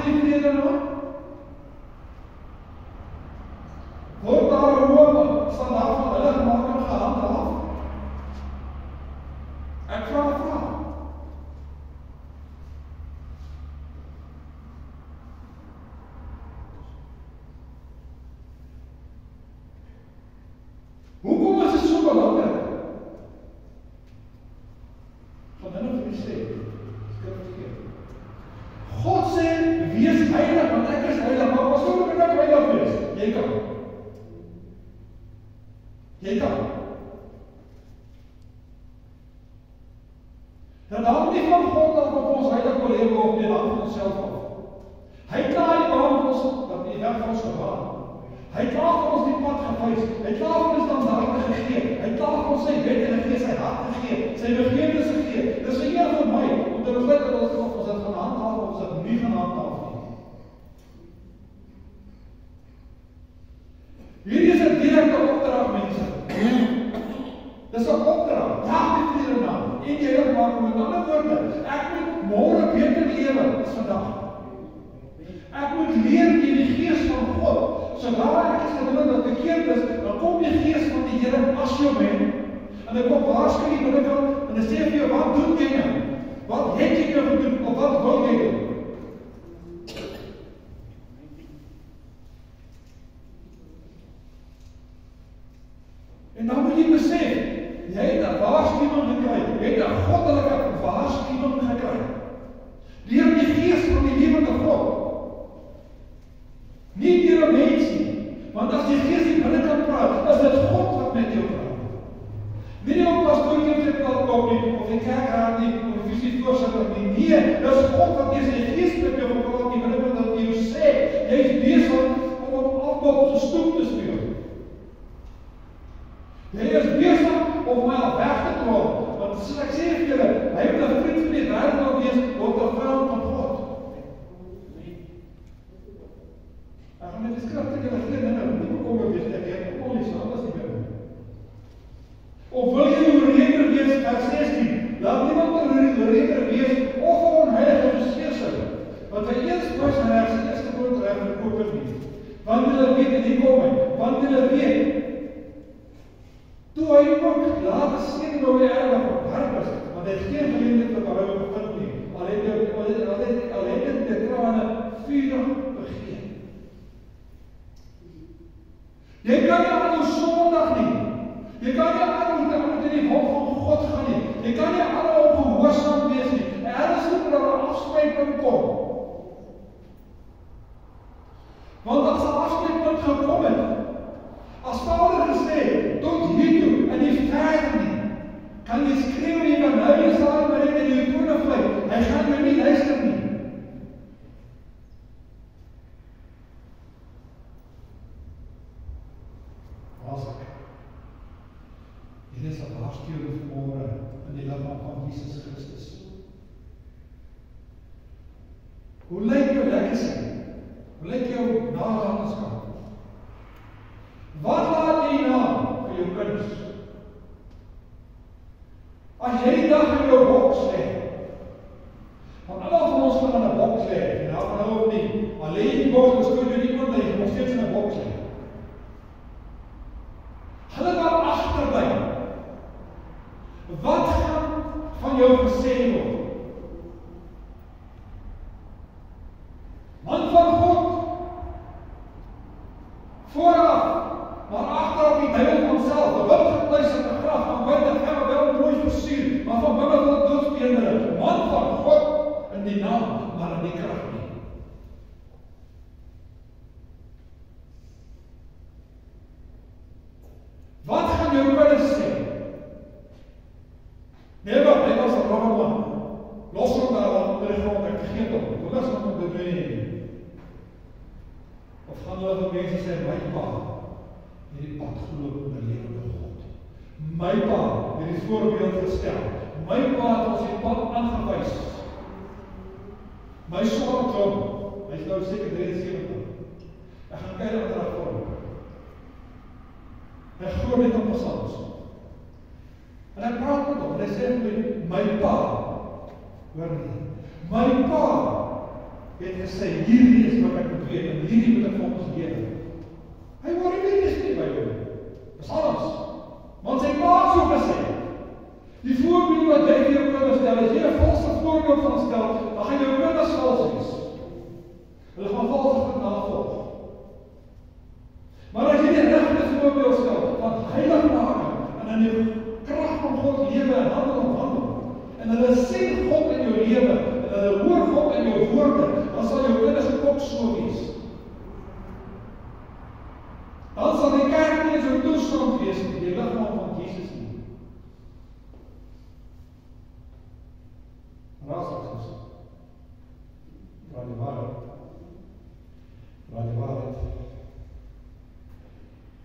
die vrede nou? Word daar 'n hoë standaard van hulle gemaak en gehandhaaf? Ek vra 'n vraag. Hoekom is dit so belangrik? Van hulle vir die sê, God sê, wees heilig, want ek is heilig, maar wat sou ek heilig wees? Jy kan. Jy kan. Dan hang nie van God af of ons heilig wil lewe of nie, hang van onsself af. Hy klaar die baan van ons, dat die weg van ons gebaan. Hy klaar vir ons die pad gewys. Hy klaar vir ons standaarde gegee. Hy klaar vir ons sy wette gegee, sy hart gegee, sy begeertes gegee. Dis vir een van my, om te besluit dat ons dit gaan handhaaf of ons dit nie gaan handhaaf nie. Hierdie is 'n direkte opdrag, mense. Dis 'n opdrag. Dag met vrede na. En jy het maar met ander woorde, ek moet môre beter lewe as vandag. Ek moet leer in die gees van God. Sodra ek is gedink dat bekeerd is, dan kom die gees van die Here as jou men. En ek kom waarsku die binnekant en ek sê vir jou, wat doen jy nou? Wat het jy nou gedoen? Of wat wil jy doen? En dan moet jy besef, jy het 'n waarskuwing gekry. Jy het 'n goddelike waarskuwing gekry. Deur die gees van die lewende God. Nie deur 'n mens nie. Want as die gees nie binnekant praat, is dit God wat met jou praat. Nie die ou pastoor wat dit wel kom nie, of die kerkraad nie, of die visievoorsitter nie. Nee, dis God wat deur sy gees met jou praat, die binnekant dat jy sê, jy is besig om op afbouw te stoep te speel. Jy is besig om my al weg te trol. Want soos ek sê vir julle, hy moet 'n vriend van die wêreld wil wees, word 'n vyand van God. Ek gaan met die skrifte julle gee, nie bekommer wees, ek het kom nie saam as die Bybel. Of wil jy 'n reëner wees, vers 16, laat niemand 'n reëner wees, of 'n onheilige verseker, want hy eers was en hy sy eerste grond reg verkoop het nie. Want hulle weet en die kom hy, want hulle weet, toe hy ook later sien nou die erg verwerp is, want hy het geen geleentheid vir behoud bevind nie, al het dit die trane vurig begeer. Jy kan nie aan jou sondig nie. Jy kan nie aan in die hof van God gaan nie. Jy kan nie aan ongehoorsaam wees nie. En ergens moet daar 'n afsluitpunt kom. Want as 'n afsluitpunt gekom het, as Vader gesê, tot hiertoe en nie verder nie, kan jy skreeu en jy kan huil en staan maar en jy tone vlei. Hy gaan my nie luister nie. Hier is 'n waarskuwing vanmôre in die liggaam van Jesus Christus. Hoe lyk jou legacy? Hoe lyk jou nalatenskap? Wat laat jy na vir jou kinders? As jy die dag in jou boks lê, want almal van ons gaan in 'n boks lê, en daar van nou op nie, al lê jy die boks, dan skoon jy nie iemand lê, nog steeds in 'n boks lê. Hulle daar agterby. Wat gaan van jou gesê word? Man van God, vooraf, maar agteraf die duiwel van self, 'n wit getuis in 'n graf, van buite gaan wel mooi versier, maar van binne wil doodsbeendere. Man van God in die naam, maar in die krag nie. Wat gaan jou kinders sê? Nee, wat, hy was 'n rowwe man. Los hom daar op die grond, ek vergeet hom. Hoe was hom dit nie? Of gaan hulle vir mense sê, my pa, hierdie pad geloop met die lewende God. My pa, hierdie voorbeeld gestel. My pa het ons die pad aangewys. My swaar klomp, hy is nou seker 73. Ek gaan kyk wat daar voor. Hy glo net op psalms. En ek praat met hom, en hy sê my pa, hoor nie, my pa het gesê, hierdie is wat ek moet weet, en hierdie moet ek volgens lewe. Hy worry nie by jou. Dis alles. Want sy pa het so gesê. Die voorbeeld wat jy vir jou kinders stel, as jy 'n valse voorbeeld van stel, dan gaan jou kinders vals wees. Hulle gaan valse goed navolg. Maar as jy die regte voorbeeld stel, van heiligmaking, en in die krag van God lewe en handel, en hulle sien God in jou lewe, en hulle hoor God in jou woorde, dan sal jou kinders ook so wees. Dan sal die kerk nie in so'n toestand wees, die liggaam van Jesus nie. Raasakses. Raad die waarheid. Raad die waarheid.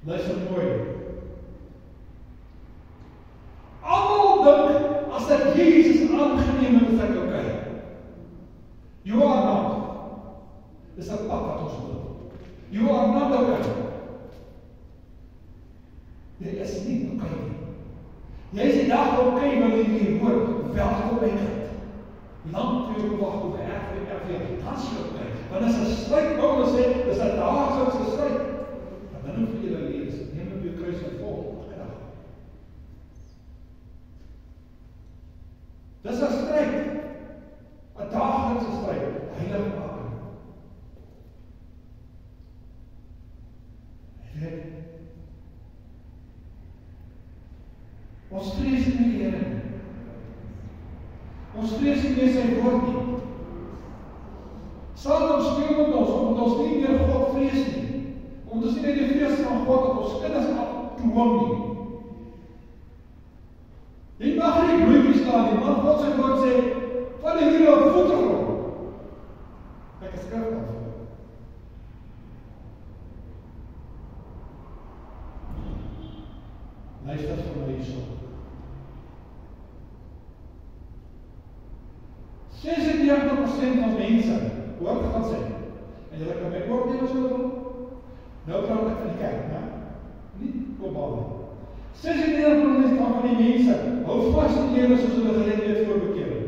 Luister mooi. Almal dink, as ek Jesus aangeneem het, is ek okay. You are not. Dis 'n pad wat ons loop. You are not okay. Jy is nie okay nie. Jy is die dag okay, wanneer jy hoor, welkom by kind. Lang vir jou wag op erf, dan is jy okay. Want as 'n stryd, Paulus sê, dis 'n daaglikse stryd. En dan hoef jy te lees, neem op jou kruis en volg, elke dag. Dis 'n stryd, 'n daaglikse stryd, heiligmaking. Ons vrees nie die Here nie. Ons vrees nie meer sy woord nie. Satan speel met ons, omdat ons nie meer God vrees nie. Omdat ons nie meer die vrees van God dat ons kinders aftoewing nie. Jy mag nie bloeitjies staan nie, want God sy woord sê, van die hier op voete rond. Ek is skrif af. Luister van my hierso. 96% van mense, hoor wat gaan sê, en julle kan my oordeel as julle wil, nou praat ek van die kerk, ne? Nie globaal nie. 96% van die mense, hou vast die lewe soos hulle geleid het voor bekering.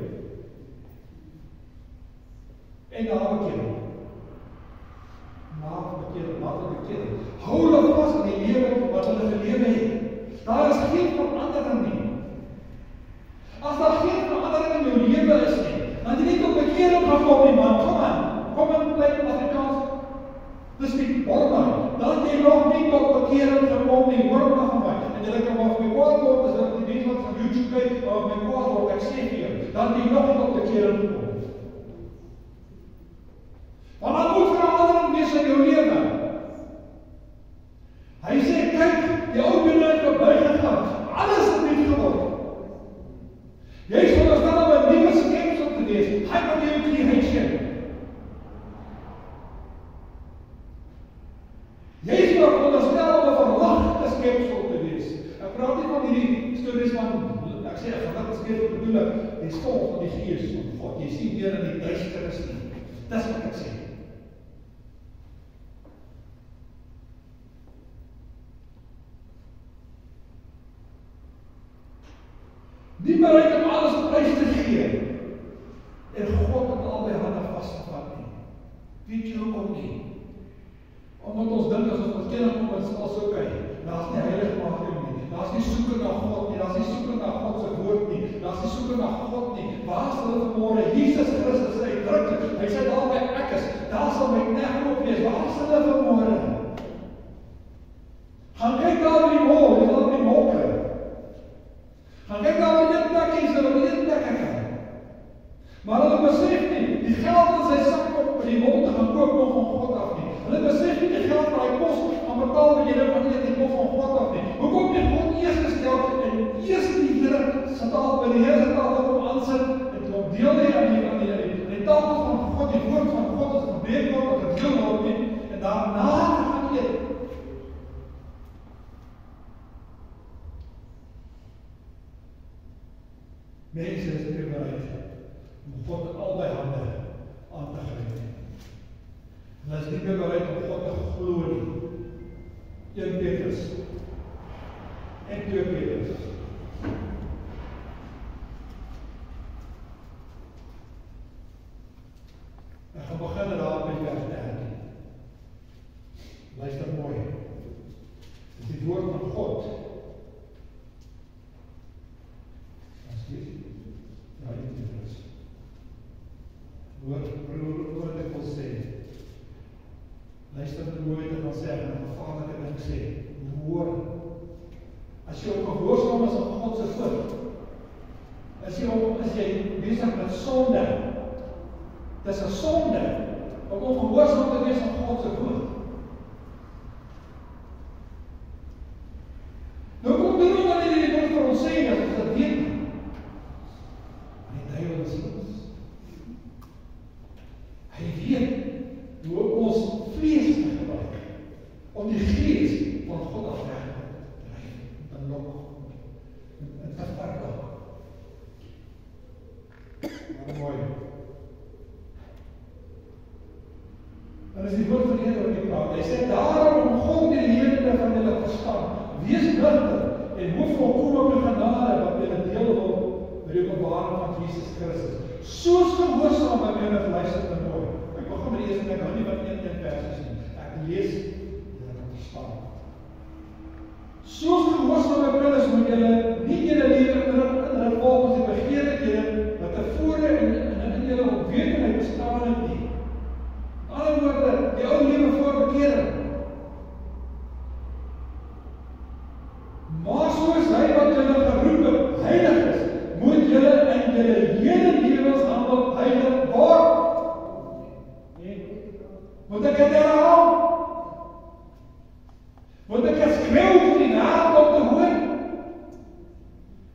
En na bekering. Na bekering. Hou hulle vast in die lewe wat hulle gelewe het. Daar is geen verandering nie. As daar geen verandering in jou lewe is nie, dan jy nie tot bekering gaan kom nie, man, kom in bly in Afrikaans, dis nie bormaai, dan jy nog nie tot bekering gekom nie, hoor maar van my, en jy kan maar my kwaad word, as ek die mens wat van YouTube kyk, of my kwaad word, ek sê vir jou, dan jy nog nie tot bekering gekom. Want dan moet verandering wees in jou lewe. Hy sê, kyk, die ou dinge het verby gegaan, alles het nie geword. Jy is veronderstel om 'n nuwe skepsel te wees. Hy kan jou creation. Jy is veronderstel om 'n verligte skepsel te wees. Ek praat nie van hierdie stories van, ek sê 'n verligte skepsel bedoel ek, die stof van die gees van God. Jy sien weer in die duisternis nie. Dis wat ek sê. Nie bereid om alles prys te gee, en God het al by hande vastgevat nie. Weet jy hoekom nie? Omdat ons dink as ons bekering kom, is alles oké. Daar is nie heiligmaking nie, daar is nie soeke na God nie, daar is nie soeke na God se woord nie, daar is nie soeke na God nie. Waar is hulle vanmôre? Jesus Christus sê uitdruklik, hy sê daar waar ek is, daar sal my kneggroep wees. Waar is hulle vanmôre? Gaan kyk daar in die mol, jy sal in die mol kry. Gaan kyk daar in die plekkies, hulle in die plekke kan. Maar hulle besef nie, die geld in sy sak op in die mond te gaan koop nog van God af nie. Hulle besef nie die geld vir hy kos gaan betaal wat jy nou van die kof van God af nie. Hoekom nie God eers gestel en eers die Here se tafel by die Here se tafel kom aansit en kom deel nie aan die tafel van God, die woord van God as gebreek word of gedeel word nie en daarna gaan eet. Mense is nie bereid om God in albei hande aan te gryp nie. Hulle is nie meer bereid om God te glo nie. 1 Petrus en 2 Petrus. Ek gaan begin luister te mooi te gaan sê, en een gevaarlike ding sê, hoor, as jy ongehoorsaam is aan God se voet, as jy besig met sonde, dis 'n sonde, om ongehoorsaam te wees aan God se voet. Nou kom dit ook wanneer die woord vir ons sê, dat ons dit weet nie. Maar die duiwel is ons. Hy weet hoe ons vlees te gebruik, om die gees van God af weg te dryf, te lok, en te verlok. Maar mooi. En as die woord van die Here wat ek praat, hy sê, daarom om God die lewende van julle verstaan, wees nugter en hoef volkom op die genade wat julle deel word met die openbaring van Jesus Christus. Soos gehoorsame kinders luister te mooi. Ek begin met die eerste, ek hou nie wat 1 versies nie. Ek lees en ek kan verstaan. Soos gehoorsame kinders moet julle nie julle lewe indruk volgens die begeerlikhede wat tevore in julle onwetendheid bestaan het nie. In ander woorde, die ou lewe voor bekering. Maar soos hy wat julle geroep het, heilig is, moet julle in julle hele lewens handel heilig word. Moet ek dit herhaal? Moet ek het skreeuw vir die wêreld om te hoor?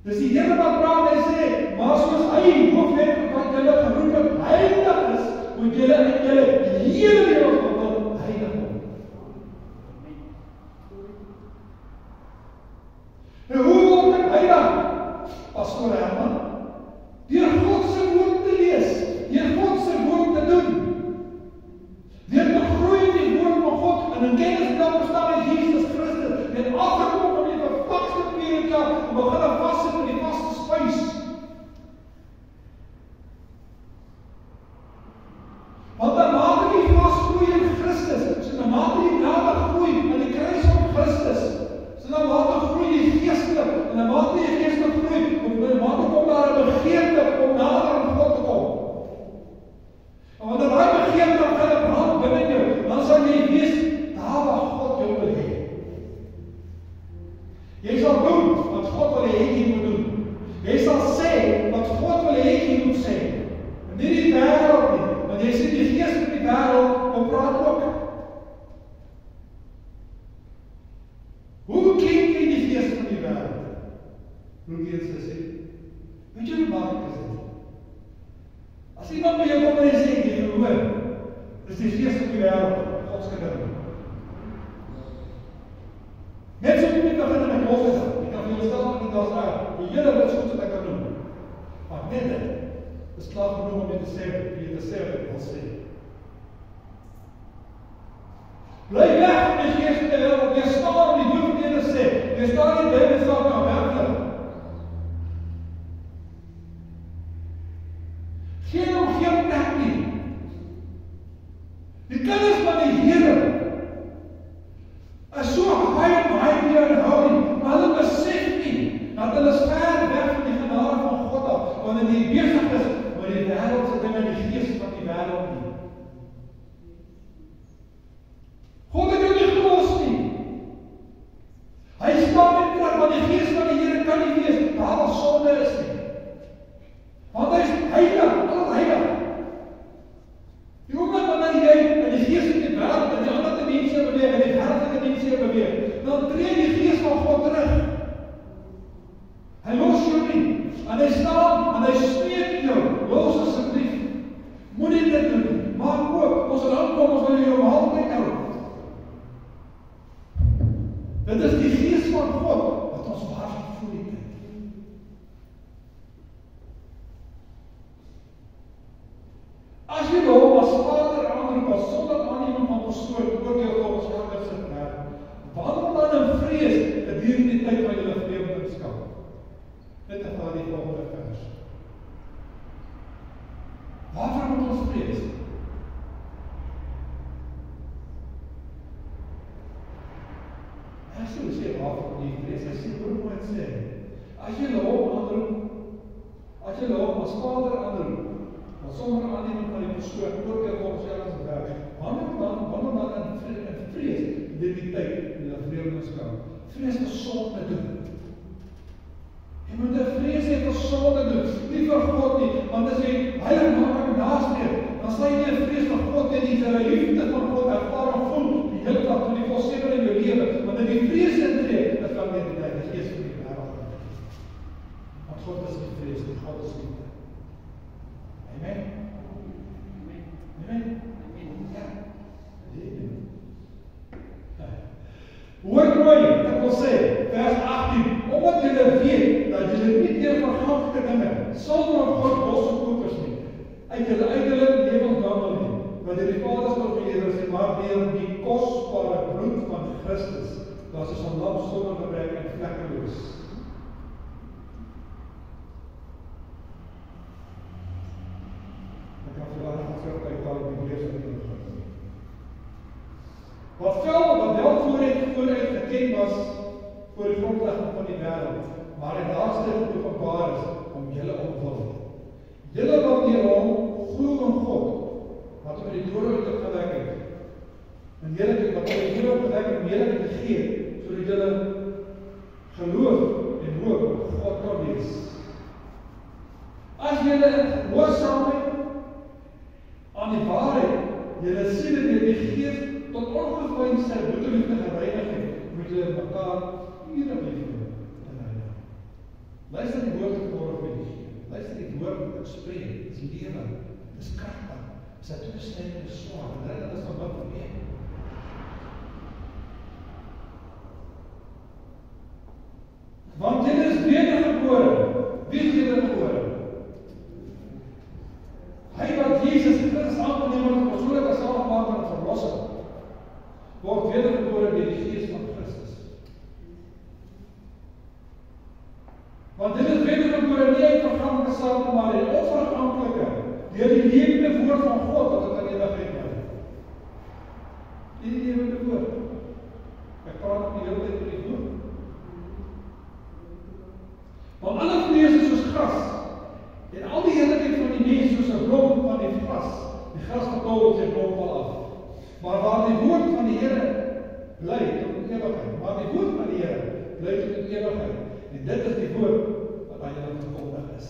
Dis die Here wat praat, hy sê, maar soos hy hoofwet wat julle geroep het, heilig is, moet julle in julle hele lewens handel heilig word. En hoe word ek heilig? Pastoor Herman, deur God se woord te lees, deur God se woord te doen, deur te groei in die woord van God, en in kennis en verstaan van Jesus Christus, en afgekom van die vervlakste periode, en begin vassit met die vaste spys. Want dan mate die vastgroei in Christus, so dan mate die nader groei in die kruis van Christus, so dan mate groei die geestelik, en dan mate die geestelik groei, en dan mate kom daar 'n begeerte om nader aan God te kom. En wanneer daai begeerte gaan brand binne jou, dan sal jy weet daar waar God jou wil hê. Jy sal doen wat God wil hê jy moet doen. Jy sal sê wat God wil hê jy moet sê. En nie die wêreld nie, want jy sien die gees van die wêreld kom praat ook. Hoe ken jy die gees van die wêreld? Probeer dit sê. Weet jy hoe maklik is dit? As iemand by jou kom en sê, jy hoor, dis die gees van die wêreld, God se kinders. Net so moet ek begin in 'n klosset. Ek kan vir julle stel dat dit daar's uit. Die hele wat goed wat ek kan doen. Maar net dit is klaar genoeg om jy te sê wat ek wil sê. Bly weg van die gees van die wêreld. Jy staan om die woord van die Here sê. Jy staan nie by myself na werklik. Geen plek nie. Die kinders van die Here is so baie meer inhouding, maar hulle besef nie dat hulle is ver weg van die genade van God af, wanneer die besig is met die wêreldse dinge, die gees van die wêreld nie. God het jou nie gelos nie. Hy staan net terug, want die gees van die Here kan nie wees daar waar sonde is nie. Want hy is heilig, alles heilig. Die oomblik wanneer jy in die gees van die wêreld, in die ander dimensie beweeg, in die wêreldlike dimensie beweeg, dan tree die gees van God terug. Hy los jou nie, en hy staan, en hy smeek jou, los asseblief. Moenie dit doen nie, maak oop, ons sal aankom, ons wil jou altyd hou. Dit is die gees van God, wat ons waarsku voor die tyd. As jy hom as Vader aanroep, as sonder aanneming van pastoor, oordeel volgens Jakob se werk, wandel dan in vrees gedurende die tyd van julle vreemdelingskap. Net as daar die volgende vers. Waarvoor moet ons vrees? Hy sê waarvoor nie vrees, hy sê hoe moet sê, as jy hom aanroep, as jy hom as Vader aanroep, maar sonder aanneming van die persoon, oordeel volgens Jakob se werk, wandel dan in vrees vir sonde doen. Jy moet 'n vrees hê vir sonde doen, nie vir God nie, want as jy heilig maak nastreef, dan sal jy nie 'n vrees vir God hê nie, jy sal 'n liefde van God ervaar en voel die hele dag, die volseker in jou lewe, want in die vrees intree, dat kan nie die Heilige Gees van die wêreld doen. Want God is nie vrees nie, God is liefde. Amen. Amen. Ja. Hoor mooi, ek wil sê, vers 18, omdat julle weet, dat julle nie deur vergankelijke dinge, sonder op God losse kopers nie, uit julle uiterlik lewenswandel nie, wat die Vaders wil geleer sê, maar deur die kosbare bloed van Christus, dat is 'n lam sonder gebrek en vlekkeloos. Ek kan vandag nog terug by die lees van die wat wel vooruit geken was voor die grondlegging van die wêreld, maar in laaste openbaar is om julle omwil. Julle wat deur hom glo in God, wat op die dode uitgewek het, en julle wat op die dode uitgewek het om julle te gee, sodat julle geloof en hoop op God kan wees. As julle gehoorsaamheid aan die waarheid, julle siele deur die Gees tot ongeveinsde bloedeliefde gereinig het, moet julle mekaar ewig lief hê in heiligheid. Luister die woord wat môre vir julle gee. Luister die woord wat ek spreek. Dit is lewe, dit is kragtig, dit is 'n toesnydende swaard, en dit is van wat probeer. Want julle is wedergebore. Wie is wedergebore? Hy wat Jesus Christus aangeneem het as persoonlike saligmaker en verlosser, word wedergebore deur die Gees van Christus. Want dit is wedergebore nie uit verganklike sake, maar uit onverganklike, deur die lewende woord van God wat dit in ewigheid bly. Die lewende woord. Ek praat op die hele tyd oor die woord. Want alle vlees is soos gras, en al die heerlikheid van die mens soos 'n blom van die gras. Die gras verkoop sy blomval af. Maar waar die woord van die Here bly tot in ewigheid, maar die woord van die Here bly tot in ewigheid. En dit is die woord wat aan julle verkondig is.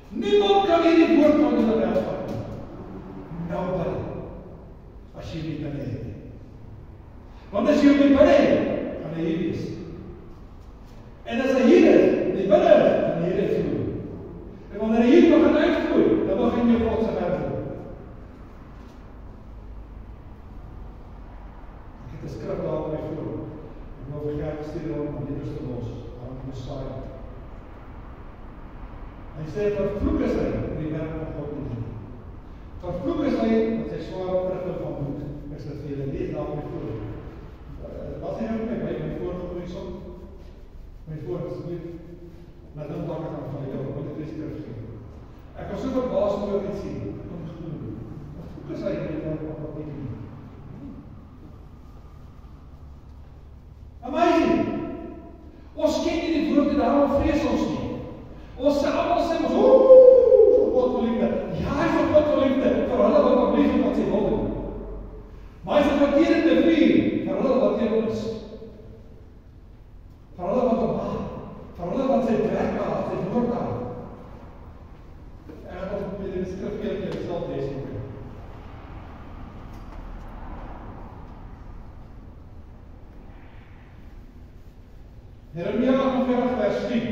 Niemand kan hierdie woord van julle wegvat nie. Nobody. As jy nie binne het nie. Want as jy nie binne het, gaan hy hier wees. En as hy hier is, die binne is, dan hier is vloei. En wanneer hy hier begin uitvloei, dan begin jy God se werk doen. Ek het 'n skrif daar op my voor. Ek wil vir jou stuur om die eerste los, aan die Messiah. Hy sê, vervloek is hy, om die werk van God te doen. Vervloek is hy, wat sy sware vrugte van moed. Ek sê vir julle, lees daar op my voor. Wat sê hy op my voorgegroei som? My voor, asseblief. Maar dan pak ek aan van jou, wat ek die skrif gee. Ek kan so verbaas oor dit sien. Ek kan glo. Vervloek is hy, die werk van God te doen. Amazing! Ons ken nie die woord en daarom vrees ons nie. Ons sê almal sê ons, vir God wil liefde. Ja, hy vir God wil liefde, vir hulle wat op liefde wat sy wil doen. Maar hy is 'n verterende vuur, vir hulle wat teen ons. Vir hulle wat op haat, vir hulle wat sy werk haat, sy woord haat. En ons moet die skrif keer self lees. Jeremia 48 vers 10.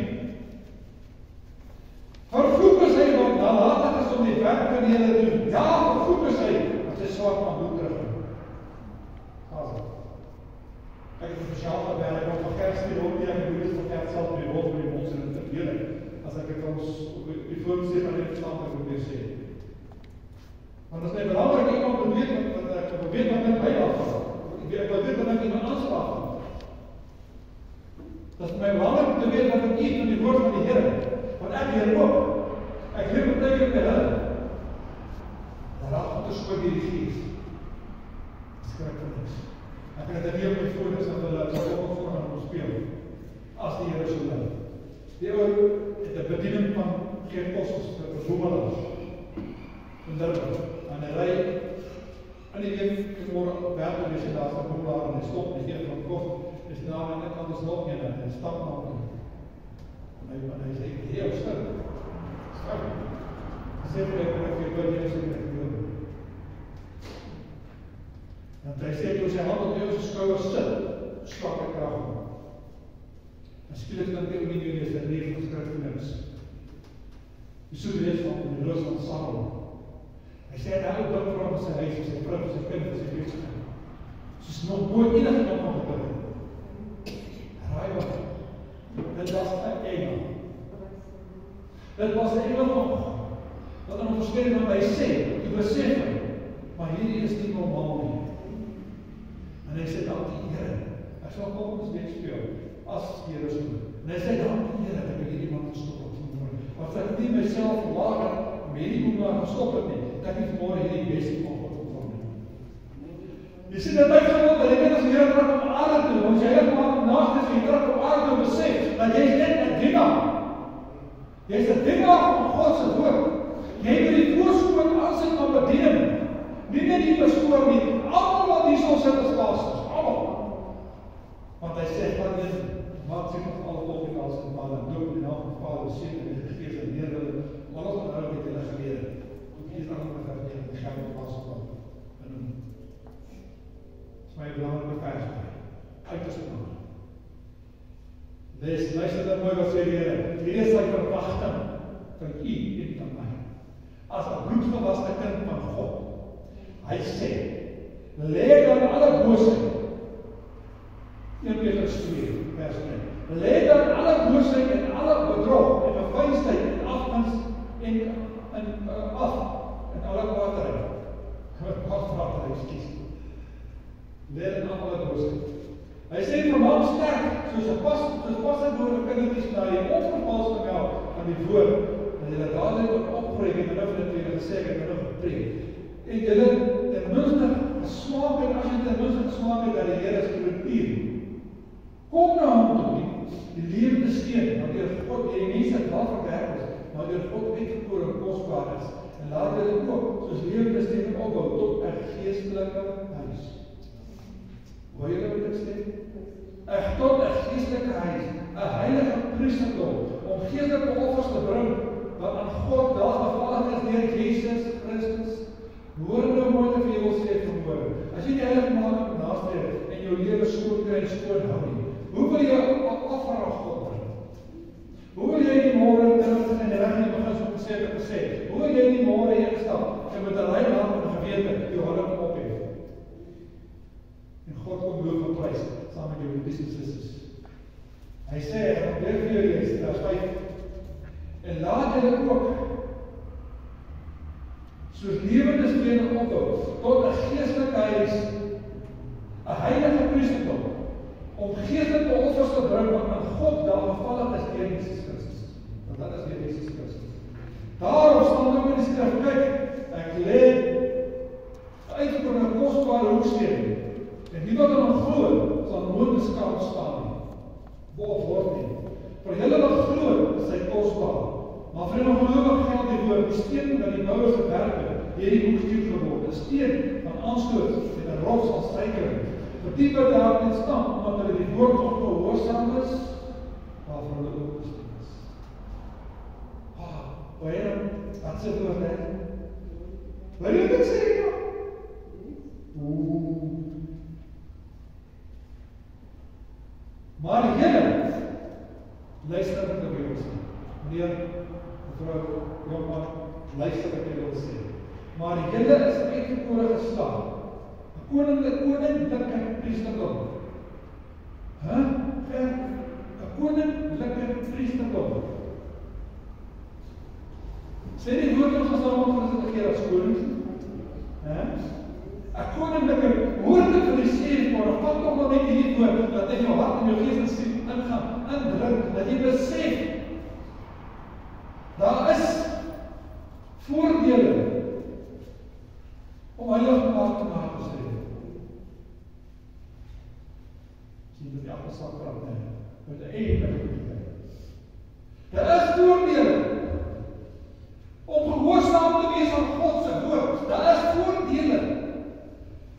Vervloek is hy wat nalatig is om die werk van die Here te doen. Ja, vervloek is hy wat sy swaard van bloed terugbring. Gaza. Ek het spesiaal gewerk om van Kersfees rond die Engels van Kerk sal by rond by ons in te deel. As ek dit ons die voorsê van die verstand ek moet sê. Want dit is net belangrik iemand moet weet wat ek weet wat met my afgaan. Ek wil weet wat ek iemand anders afgaan. Dat is my belangrik om te weet wat ek eet van die woord van die Here. Want ek leer ook. Ek leer betekent by hulle. Dan raak God te skoon die Gees. Skrik vir niks. Ek het dit nie op my voor is dat hulle sal ook voor gaan speel. As die Here so wil. Die ou het 'n bediening van geen kostes vir verzoemelaars. En hy ry in die week môre op werk en hy sê daar staan kom daar en hy stop die Heer van kof. is daar net anders nog een, en stap na hom. En hy sê, heel stil. Skryf. Hy sê, ek wil jy sê, ek wil. En hy sê, toe sy hand op jou skouer sit, swak ek krag om. En skielik dan die olie is dat leef van skrif niks. Die soe lees van die roos van Salom. Hy sê, hy hou bid vir hom sy huis, sy vrou, sy kind, sy weeskap. Soos nog nooit enige iemand van gebid. Raai wat, dit was 'n engel. Dit was 'n engel van God. Wat aan verskyn wat hy sê, jy besef hy, maar hierdie is nie normaal nie. En hy sê, dankie Here. Ek sal kom ons week speel, as Here so. En hy sê, dankie Here, dat ek hierdie man gestop het vanmorgen. Want ek nie myself verlaag het, om hierdie boek maar gestop het nie, dat ek nie vanmorgen hierdie beste van God ontvang nie. Jy sê, dat ek gewond, dat ek net as die Here terug op aarde toe, want jy het maar naast is, jy terug op aarde toe besef, dat jy is net 'n dienaar. Jy is 'n dienaar van God se woord. Jy moet die voorskoon aansit na bediening. Nie net die pastoor nie, almal wat hier sal sit as pastors, almal. Want hy sê, wat is, maak sê van alle volk en als en maar en doop en naam van Vader, Seun en die Gees en leer hulle, alles wat hulle met hulle gelede. Hier is allemaal wat hulle die geld op as op benoem. Dit is my belangrike vers, uiterst belangrijk. Luister dat mooi wat sê die Here. Hier is sy verwagting van u en van my. As 'n bloedgewaste kind van God. Hy sê, lê dan alle boosheid. 1 Petrus 2 vers 9. Lê dan alle boosheid en alle bedrog en verwysheid en afguns en af en alle kwaadheid. Kwaadheid, ekskuus. Lê dan alle boosheid. Hy sê vermaak sterk, soos passend door die kindertjies na die opgevalste melk van die woord, en julle dadelik ook opbreek en hulle het weer gesê, ek het hulle gepreek. En julle ten minste gesmaak het, as jy ten minste gesmaak het, dat die Here is geroepen. Kom na hom toe, die lewende steen, want deur God, die mense wat verwerp is, maar deur God uitgekoor en kosbaar is, en laat julle ook, soos lewende steen opbou, tot 'n geestelike huis. Hoor julle wat ek sê? Tot 'n geestelike huis, 'n heilige priesterdom, om geestelike offers te bring, wat aan God welgevallig is deur Jesus Christus. Hoor nou mooi wat jy wil sê vanmorgen. As jy die heilige maak op nastreef, en jou lewe skoon kry en skoon hou nie, hoe wil jy 'n offer aan God bring? Hoe wil jy die môre, en die reg in die begin so gesê, hoe wil jy die môre ingestap, en met 'n rein hart en gewete, jou hande ophef? En God kom loof en prys, saam met jou broers en susters. Hy sê, ek gaan weer vir jou lees, vers 5. En laat julle ook, soos lewende stene opbou, tot 'n geestelike huis, 'n heilige priesterdom, om geestelike offers te bring, wat aan God welgevallig is deur Jesus Christus. Want dat is deur Jesus Christus. Daarom staan ook in die skrif, kyk, ek lê uit op 'n kosbare hoeksteen, en die wat aan hom glo, sal nooit beskaam staan nie. Word nie. Vir julle wat glo, is hy kosbaar. Maar vir 'n ongelowige geld die woord, die steen wat die bouers gewerk het, hierdie hoeksteen geword, 'n steen van aanstoot met 'n rots van struikeling. Vir die wat daar net staan, omdat hulle die woord ongehoorsaam is, waarvoor hulle ook bestem is. Baie, wat sê woord, hè? Wat wil ek sê, ja? Maar julle, luister wat ek wil sê. Meneer, mevrou, jongman, luister wat ek wil sê. Maar julle is uitgekore geslag, 'n koninklike priesterdom. 'n koninklike priesterdom. Sê die woord ons gesaam ons het gekeer as konings. 'n koninklike, hoor dit vir die sê, maar vat toch nog net hierdie woord, dat in jou hart en jou gees en siel ingaan, indruk, dat jy besef, daar is voordele om heilig gemaak te maak as jy. Sien dat die appelsap praat, met 'n eie perspektief. Daar is voordele om gehoorsaam te wees aan God se woord. Daar is voordele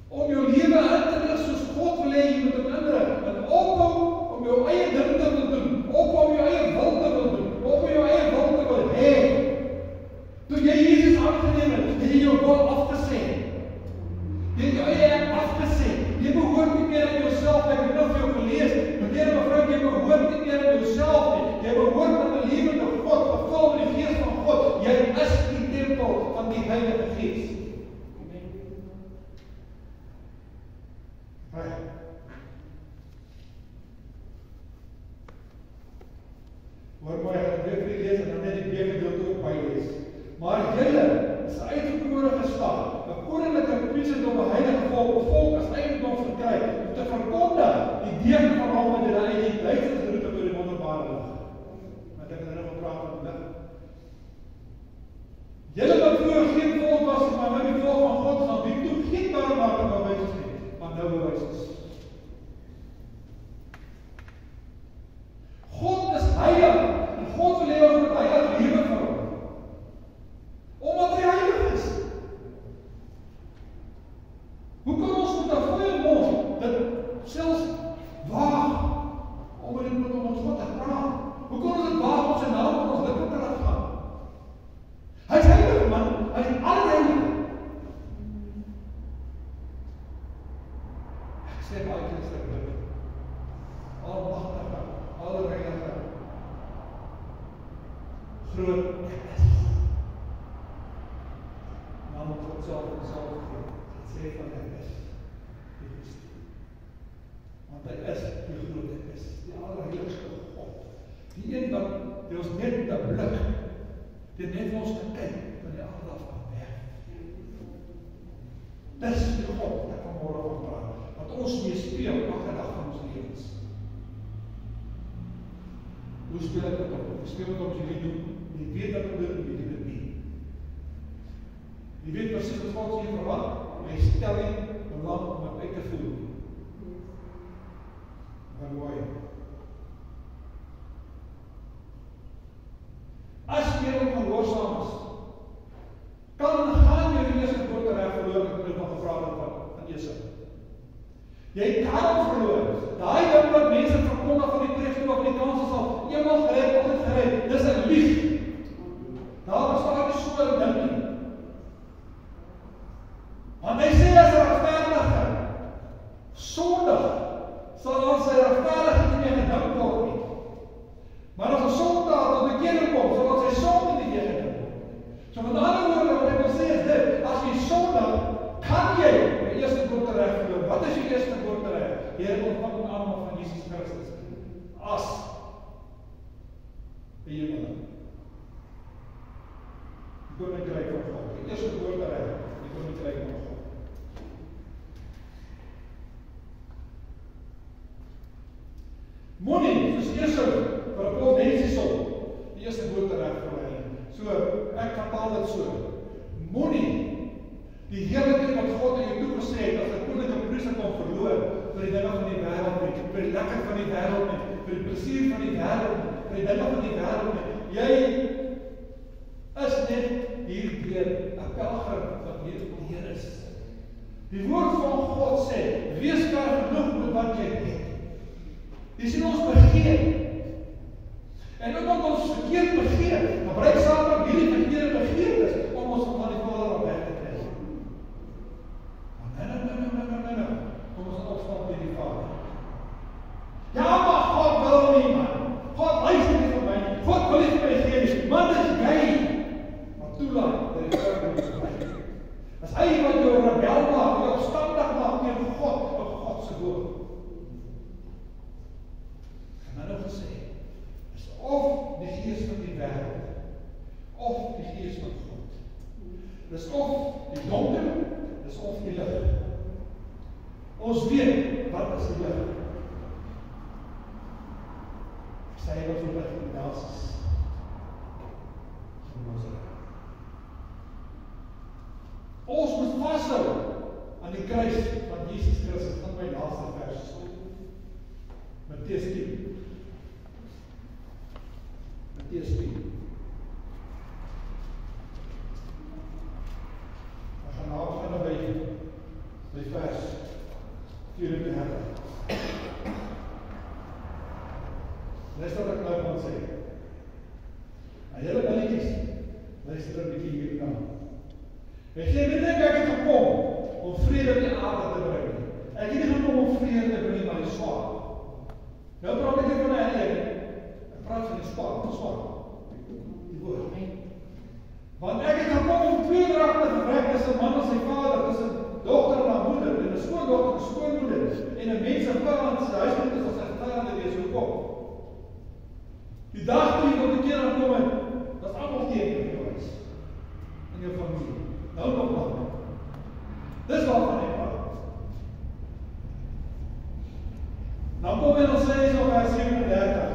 om jou lewe in te rig soos God wil hê jy moet hom inrig, en opbou Jy het jou eie ek afgesê. Jy behoort nie meer aan jouself, ek het nog vir jou gelees, meneer en mevrou, jy behoort nie meer aan jouself nie. Jy behoort aan die lewende God, gevul met die Gees van God. Jy is die tempel van die Heilige Gees. Amen. Hoor maar, ek gaan weer vir lees en dan net die gedeelte ook bylees. Maar julle is 'n uitverkore geslag, 'n koninklike priesterdom, 'n heilige volk, 'n volk as eiendom verkry, om te verkondig die deeg van hom wat julle uit die duisternis geroep het tot die wonderbare lig. Want ek het nou gepraat van lig. Julle wat vroeger geen volk was, maar nou die volk van God gaan, wie toe geen barmhartige bewys nie, maar nou bewys is. God is heilig, en God wil hê ons moet heilig lewe vir hom. Omdat hy heilig is. Hoe kan ons met 'n goeie mond dit selfs waag om met God te praat? Hoe kan ons dit waag om sy naam op ons lippe te laat gaan? Hy is heilig, man. Hy is allerheilig. Ek sê baie keer as ek bid, almagtige, allerheilige, groot ek is. Nou moet God self en self gee. Het sê van hy is. Die is. Want hy is die groot ek is. Die allerheiligste God. Die een wat die ons net met 'n blik, die net vir ons te kyk, van die aarde af kan weg. Dis die God wat ek vanmôre wil praat. Wat ons mee speel elke dag van ons lewens. Hoe speel ek dit op? Ek speel dit op as jy dit doen. Jy weet dat ek dit nie. Jy weet presies wat God hier verwag, maar jy stel nie belang om het uit te voer. Maar mooi. As jy ongehoorsaam is, kan en gaan jy die eerste geboorte reg verloor, ek het nog gevra van Esau. Jy kan hom verloor. Daai ding wat mense verkondig van die preek of die kans sal eenmal gered, altyd gered. Dis 'n lieg. Daar bestaan nie so 'n ding nie. Want hy sê as 'n regverdige sondig sal ons sy regverdigheid nie meer gedink word nie. Maar as 'n sondaar tot bekering kom, sal ons sy sonde nie meer gedink word. So met ander woorde wat ek wil sê is dit, as jy sondig, kan jy die eerste geboorte reg verloor. Wat is die eerste geboorte reg? Here ontvang die naam van Jesus Christus. As die Here. Die koninkryk van God. Die eerste geboorte reg, die koninkryk van God. Moenie, soos Esau, vir 'n klomp mense sou, die eerste geboorte reg verloor. So, ek vertaal dit so. Moenie die heerlikheid wat God aan jou toegesê het as 'n koninklike priester kon verloor vir die dinge van die wêreld nie, vir die lekker van die wêreld nie, vir die plesier van die wêreld nie, vir die dinge van die wêreld nie. Jy is net hierdeur 'n pelgrim wat hier op die Here is. Die woord van God sê, wees daar genoeg met wat jy het. Jy sien ons begeer. En omdat ons verkeerd begeer, gebruik Satan hierdie verkeerde begeertes om ons van die Vader af weg te kry. Maar nee. Kom ons opstaan by die Vader. Ja, maar God wil nie, man. God luister nie vir my. God wil nie vir my gee nie. Man, dis jy. Maar toelaat dat die Vader moet bly. As hy wat jou rebel maak, jou opstandig maak teen God, op God se woord. En nou gesê, is of die gees van die wêreld, of die gees van God. Dis of die donker, dis of die lig. Ons weet, wat is die lig? Ek sê wat so lig in Elsies. Ons moet vashou aan die kruis van Jesus Christus, van my laaste vers. Matteus 10. Matteus 10. Ons gaan nou begin by vers 34. Luister wat ek nou gaan sê. En julle billetjies, luister 'n bietjie hierna. Ek sê, weet ek het gekom om vrede in die praat ek van 'n ek praat van die swak. Die woord. Want ek het gekom om tweedrag te verwerk tussen man en sy vader, tussen dogter en haar moeder, en 'n skoondogter en 'n skoonmoeder, en 'n mens se vyand se huishoud is as 'n vyand wees. Hoekom? Die dag toe jy tot 'n keer aankom het, was almal teen jou huis, in jou familie. Nou nog maar. Dis waarvan ek praat. Dan kom en ons sê so vers 37.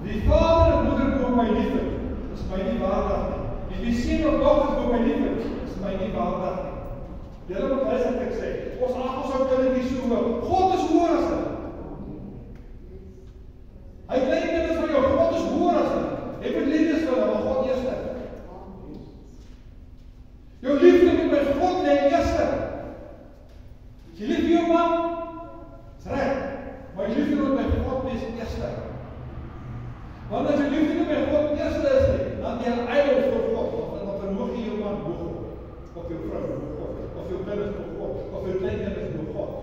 Die vader en moeder kom my lief het, is my nie waardig nie. En die seun of dogter kom my lief het, is my nie waardig nie. Julle moet luister wat ek sê. Ons ag ons ou kindertjies so hoog. God is hoër as hulle. Hy klein kinders van jou, God is hoër as hulle. Jy moet lief is vir hulle, maar God eerste. Jou liefde moet by God lê eerste. As jy lief vir jou man, is reg. Maar jy liefde moet by God wees eerste. Want as jy liefde by God eerste is, dan jy ydel vir God, dan verhoog jy jou man bo God, of jou vrou bo God, of jou kinders bo God, of jou kleinkinders bo God.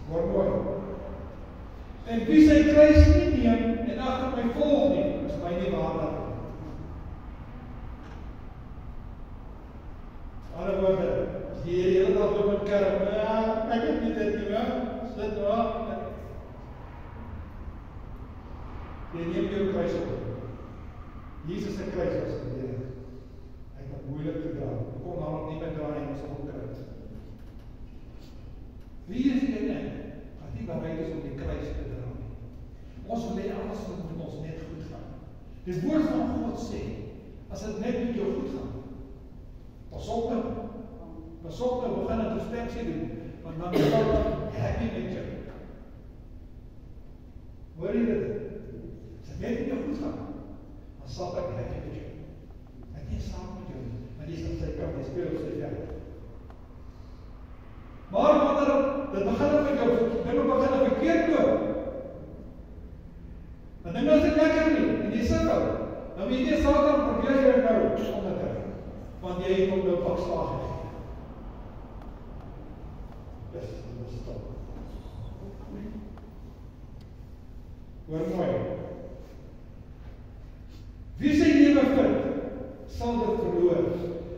Word mooi. En wie sy kruis nie neem, en agter my volg nie, is my nie waardig. Ander woorde, as jy die hele dag op met kerk, ek het nie dit nie, sit maar, jy neem jou kruis op. Jesus se kruis was gedelig. Hy het het moeilik gedra. Ek kon namelijk nie meer dra en ons opkruis. Wie is dit nie? Wat nie bereid is om die kruis te dra nie. Ons wil alles met ons net goed gaan. Die woord van God sê, as het net met jou goed gaan, pas op nou, begin het inspeksie doen, want dan is dat happy met jou. Hoor jy dit? As het net met jou goed gaan, dan sal ek happy met jou. Ek nie saam met jou, want jy is op sy kant, jy speel op sy veld. Maar wanneer dit begin met jou, dit begin verkeerd loop, dan dink ons dit lekker nie, en jy sukkel, dan weet jy Satan probeer jy nou onderkry, want jy het op jou pak slaag gegee. Dis, dit is stop. Hoor mooi. Wie sy lewe vind, sal dit verloor.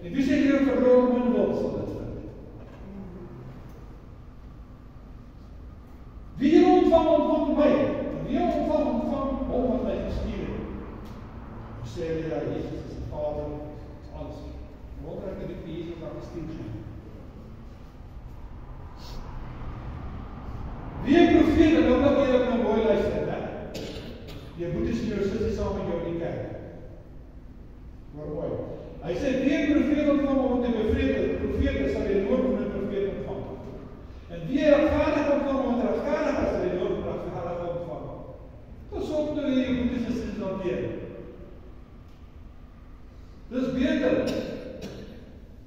En wie sy lewe verloor min wil, sal dit vind. Wie jy ontvang my, en wie jy ontvang hom wat my gestuur het. Sê hy, ja, Jesus is die Vader, is alles. Wonder ek dit vir Jesus wat gestuur het. Wie een profeet, en ook jy ook nou mooi luister, hè? Jy boetes en jou sussie saam met jou in die kerk. Maar mooi. Hy sê, wie een profeet ontvang om te bevreed, profeet is sal die loon van die profeet ontvang. En wie een rechtvaardig ontvang om te rechtvaardig is, sal die loon van die rechtvaardig ontvang. Pas op nou jy boetes en sussie hanteer. Dis beter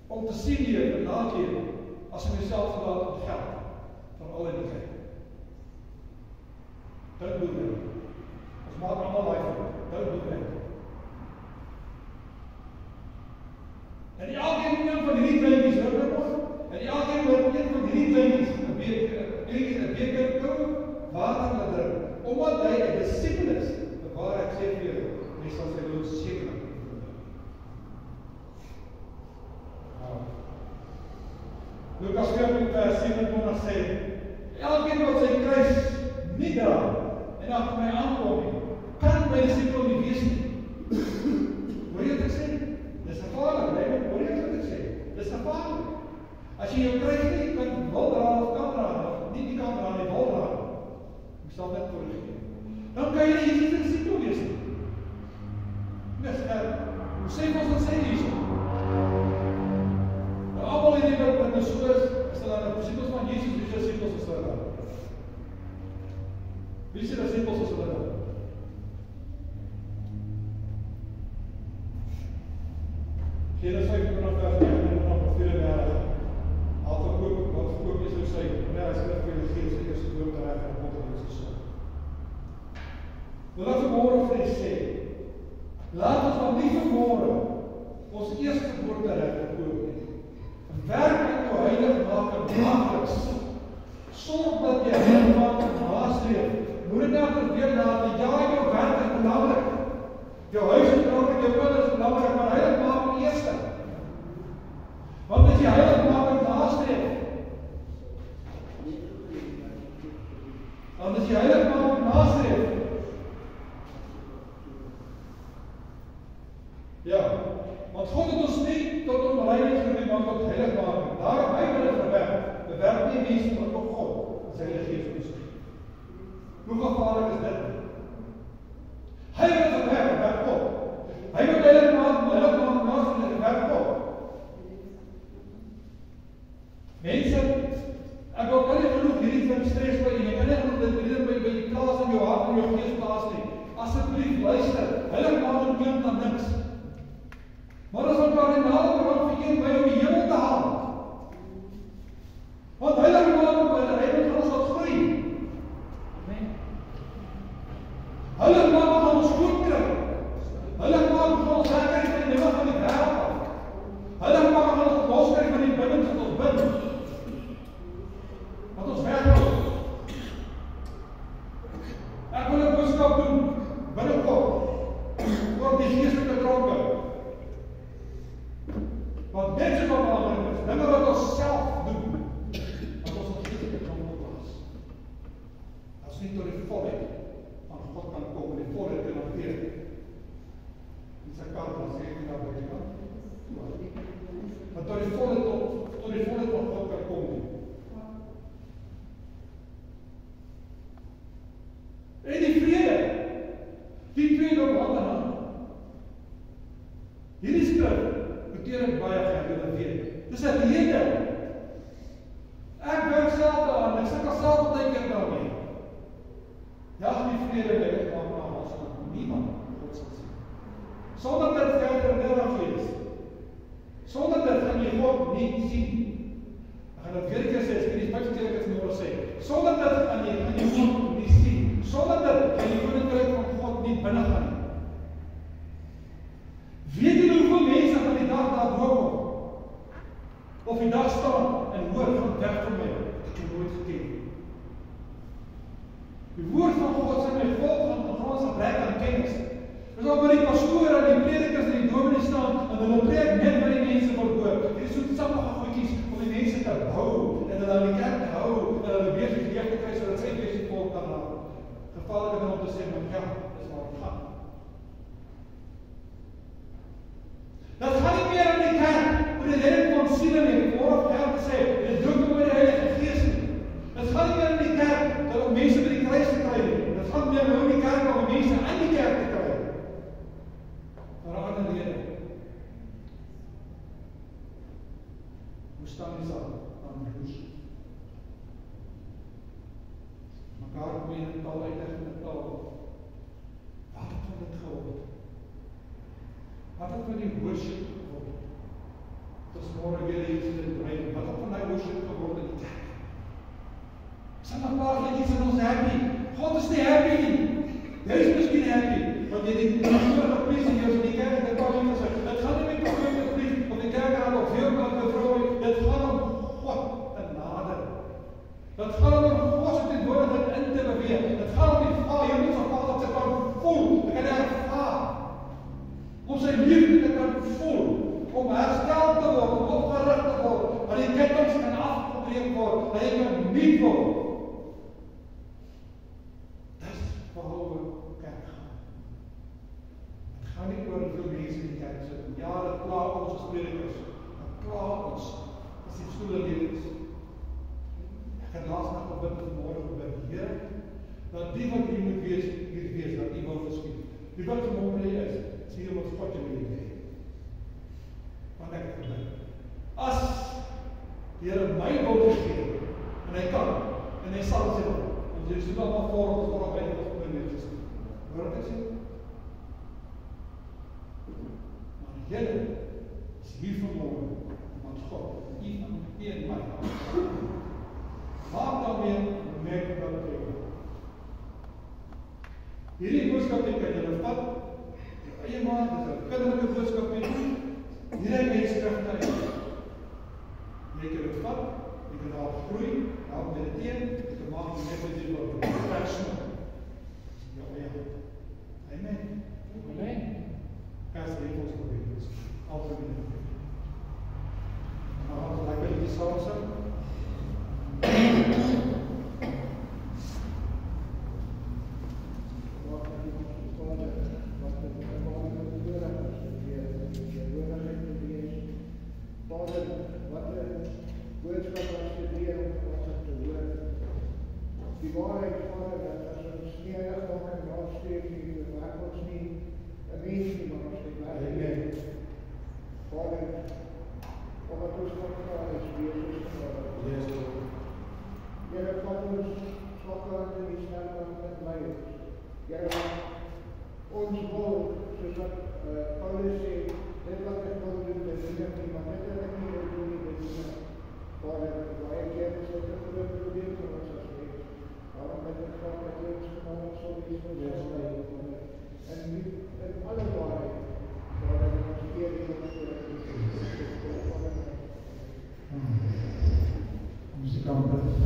om te sien hier en nakeer, as om jyself te laat ontgeld van al in die kerk. Dit doen ek. Ons maak allemaal laai van, dit doen ek. En elke een van die kleintjies, hoor dit ons? En elke een van die kleintjies, een beker kou, water laat drink, omdat hy 'n disipel is, waar ek sê vir jou, hy sal sy loon seker. Lukas 14 vers 27 sê, elkeen wat sy kruis nie dra, en agter my aankom nie, kan my disipel nie wees nie. Hoor jy wat ek sê? Dis gevaarlik, hè? Hoor jy wat ek sê? Dis gevaarlik. As jy jou kruis nie kan wil dra of kan dra, of nie kan dra nie, wil dra, ek sal dit korrigeer. Dan kan jy nie Jesus die disipel wees nie. Dis hoe sê ons wat sê Jesus? Almal in die wêreld wat so is hulle die disipels van Jesus, wie se disipels is hulle dan? Wie se disipels is hulle dan? Genesis 5 vers 34. Al verkoop wat verkoop jy sou sê, nee, hy skryf vir die Gees, sy eerste dood reg en God het dit so. Laat ons môre vir jy sê, laat ons van nie vanmôre ons eerste geboorte reg verkoop nie. Werk met jou heilig maak en maakliks. Sorg dat jy heilig maak en nastreef. Moet Mense, ek wil kan nie genoeg hierdie van stres by jy, kan nie genoeg dit by die plaas in jou hart en jou gees plaas nie. Asseblief luister, Heilige Maagd neem dan niks. Maar as ons kardinaal belang vir een by om die hemel te haal. Want Heilige Maagd by die hemel gaan ons wat groei. Amen. Heilige Maagd gaan ons goed kry. Heilige Maagd gaan ons lekker in die middel van die wêreld af. Heilige Maagd gaan ons loskry van die biddings wat ons bid. Wat ons wegloop. Ek wil 'n boodskap doen binnekort oor die geestelike dronke. Want dit is wat belangrik is. Dinge wat ons self doen, wat ons op geestelike dronke plaas. As nie tot die volheid van God kan kom en die volheid kan hanteer. In sy kant sê ek daar by iemand. Maar tot die volheid van God kan kom nie. En die vrede, die twee loop hand aan hand. Hierdie skrif beteken baie gek, julle weet. Dis 'n rede. Ek werk self daaraan, ek sukkel self baie keer daarmee. Ja, die vrede lê net maar na ons van niemand God sal sien. Sonder dit verder nergens lees. Sonder dit gaan jy God nie sien. Ek gaan dit weer 'n keer sê, ek het 5 keer dit môre sê. Sonder dit gaan jy God nie sien. Sonder dit kan die koninkryk van God nie binne gaan nie. Weet jy hoeveel mense van die dag daar doorkom? Of die dag staan en hoor van weg van my, het ek nooit geken. Die woord van God sê my volk van ons gebrek aan kennis. Dis al by die pastoor en die predikers en die dominee staan en hulle preek net wat die mense wil hoor. Hierdie soort sappige goedjies om die mense te hou en hulle aan die kerk te hou en hulle besig leef te kry sodat sy besig volk kan hou. Gevaarlik om te sê, maar ja, dis waar het gaan. Dat gaan nie meer in die kerk, oor die redding van siele nie, vooraf kerk te sê, dit doet om die Heilige Gees nie. Dit gaan nie meer in die kerk, om mense by die kruis te kry nie. Dit gaan meer in die kerk, om mense aan die kerk te kry. Maar 'n ander rede. Hoe staan die saak aan die hoes? Mekaar kom in 'n taal uitleg in 'n taal. Wat het van dit geword? Wat het van die worship geword? Dis môre weer iets in die brein. Wat het van die worship geword in die kerk? Zijn nog 'n paar liedjies in ons happy. God is nie happy nie. Jy is miskien happy, want jy die vorige priest in jou in die kerk het al gesê, dit gaan nie met die vorige priest of die kerk aan of veel kan bevrooi. Dit gaan om God en nader. Dit gaan om God se teenwoordigheid in te beweeg. Dit gaan om die Vader, jy moet so Vader te kan voel. Ek kan ervaar. Om sy liefde te kan voel. Om herstel te word, om opgerig te word. Dat die kettings kan afgebreek word. Dat jy kan nuut word. Dis waaroor kerk gaan. Het gaan nie oor hoeveel mense in die kerk sit. Ja, dit kla ons as predikers. Dit kla ons as die stoele leeg is. Ek het laas nog gebid vanmôre gebid, Here, dat die wat hier moet wees, hier wees, dat U wil geskied. Die wat vanmôre is hier wat God in die hê. Want ek het gebid. As die Here my wil gee, en hy kan, en hy sal sê, want jy sê allemaal voor by die God in die gesê. Hoor wat ek sê? Maar die Here is hier vanmôre, want God, U en my, maak daarmee merk wat ek wil. Hierdie boodskap kan julle vat, eie maat, dis 'n kinderlike boodskap nie. Hierdie mense skrif uit. Jy kan dit vat, jy kan daar groei, daar mediteer, jy kan maak net wat jy wil. Ja. Amen. Amen. Kas die ons probeer. Algemeen. Maar wat lekker die saam. Boodskap wat gedeer word om te hoor. Die waarheid Vader dat as branden die sterbrand met my. Here, ons wil, soos wat Paulus sê, dit wat ek wil doen, dit doen ek nie, maar net dat ek nie wil doen nie, dit doen ek. Vader, baie keer is dit 'n groot probleem vir ons as mens. Waarom het ek graag dat jy ons genade sal wees vir ons lei, en nie in alle waarheid, Vader, in ons keer die ons voor ek is. Muzikant. Amen.